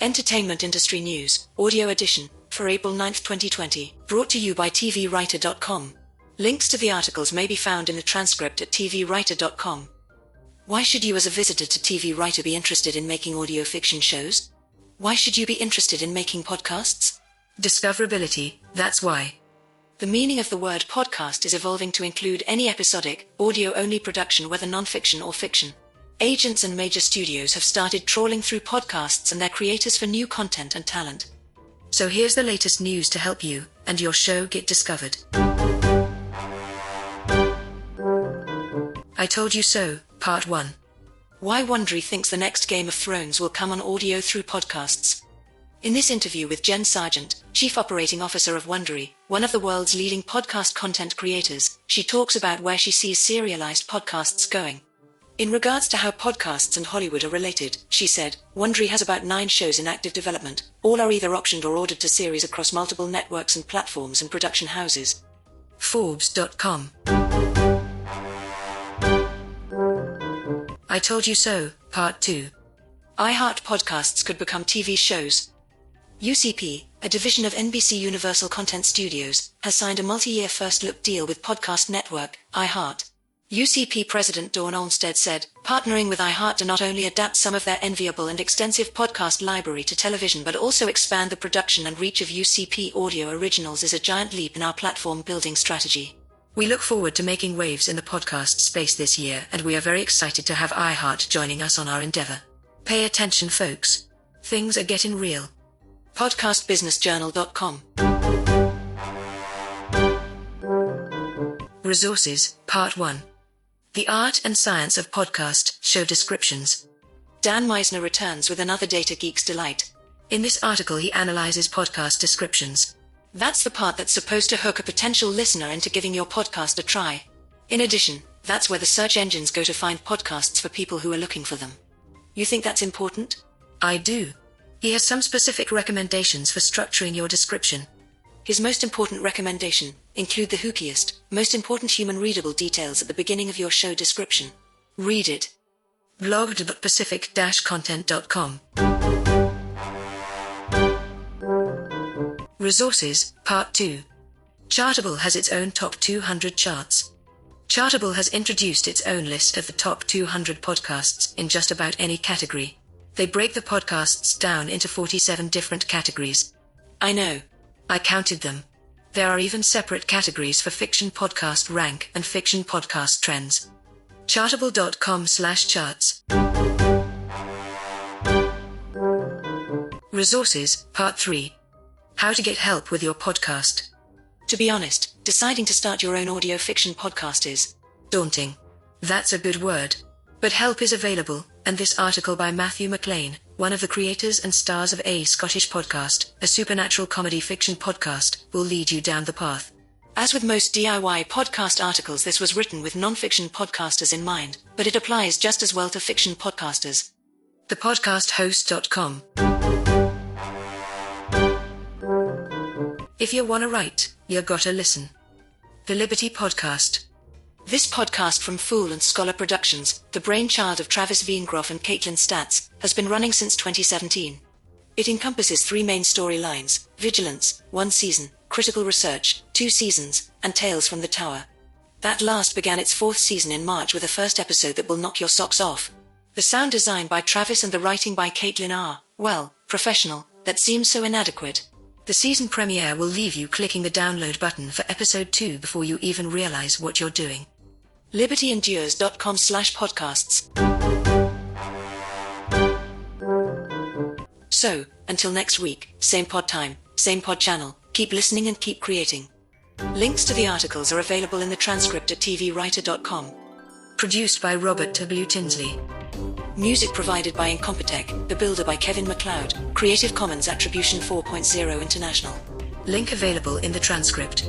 Entertainment Industry News, Audio Edition, for April 9, 2020, brought to you by tvwriter.com. Links to the articles may be found in the transcript at tvwriter.com. Why should you as a visitor to TV Writer be interested in making audio fiction shows? Why should you be interested in making podcasts? Discoverability, that's why. The meaning of the word podcast is evolving to include any episodic, audio-only production, whether non-fiction or fiction. Agents and major studios have started trawling through podcasts and their creators for new content and talent. So here's the latest news to help you and your show get discovered. I Told You So, Part 1. Why Wondery thinks the next Game of Thrones will come on audio through podcasts. In this interview with Jen Sargent, Chief Operating Officer of Wondery, one of the world's leading podcast content creators, she talks about where she sees serialized podcasts going. In regards to how podcasts and Hollywood are related, she said, Wondery has about 9 shows in active development. All are either optioned or ordered to series across multiple networks and platforms and production houses. Forbes.com. I Told You So, Part 2. iHeart Podcasts could become TV shows. UCP, a division of NBC Universal Content Studios, has signed a multi-year first-look deal with podcast network, iHeart. UCP President Dawn Olmsted said, partnering with iHeart to not only adapt some of their enviable and extensive podcast library to television but also expand the production and reach of UCP audio originals is a giant leap in our platform building strategy. We look forward to making waves in the podcast space this year, and we are very excited to have iHeart joining us on our endeavor. Pay attention, folks. Things are getting real. PodcastBusinessJournal.com. Resources, Part 1. The Art and Science of Podcast, Show Descriptions. Dan Meisner returns with another Data Geek's delight. In this article he analyzes podcast descriptions. That's the part that's supposed to hook a potential listener into giving your podcast a try. In addition, that's where the search engines go to find podcasts for people who are looking for them. You think that's important? I do. He has some specific recommendations for structuring your description. His most important recommendation: include the hookiest, most important human-readable details at the beginning of your show description. Read it. Blog.pacific-content.com. Resources, Part 2. Chartable has its own top 200 charts. Chartable has introduced its own list of the top 200 podcasts in just about any category. They break the podcasts down into 47 different categories. I know. I counted them. There are even separate categories for fiction podcast rank and fiction podcast trends. Chartable.com/charts. Resources, Part 3. How to get help with your podcast. To be honest, deciding to start your own audio fiction podcast is daunting. That's a good word. But help is available, and this article by Matthew McLean, one of the creators and stars of A Scottish Podcast, a supernatural comedy fiction podcast, will lead you down the path. As with most DIY podcast articles, this was written with non-fiction podcasters in mind, but it applies just as well to fiction podcasters. Thepodcasthost.com. If you wanna write, you gotta listen. The Liberty Podcast. This podcast from Fool and Scholar Productions, the brainchild of Travis Weingroff and Caitlin Statz, has been running since 2017. It encompasses 3 main storylines: Vigilance, 1 season, Critical Research, 2 seasons, and Tales from the Tower. That last began its 4th season in March with a first episode that will knock your socks off. The sound design by Travis and the writing by Caitlin are, well, professional, that seems so inadequate. The season premiere will leave you clicking the download button for episode 2 before you even realize what you're doing. libertyendures.com/podcasts. So, until next week, same pod time, same pod channel, keep listening and keep creating. Links to the articles are available in the transcript at tvwriter.com. Produced by Robert W. Tinsley. Music provided by Incompetech, The Builder by Kevin MacLeod, Creative Commons Attribution 4.0 International. Link available in the transcript.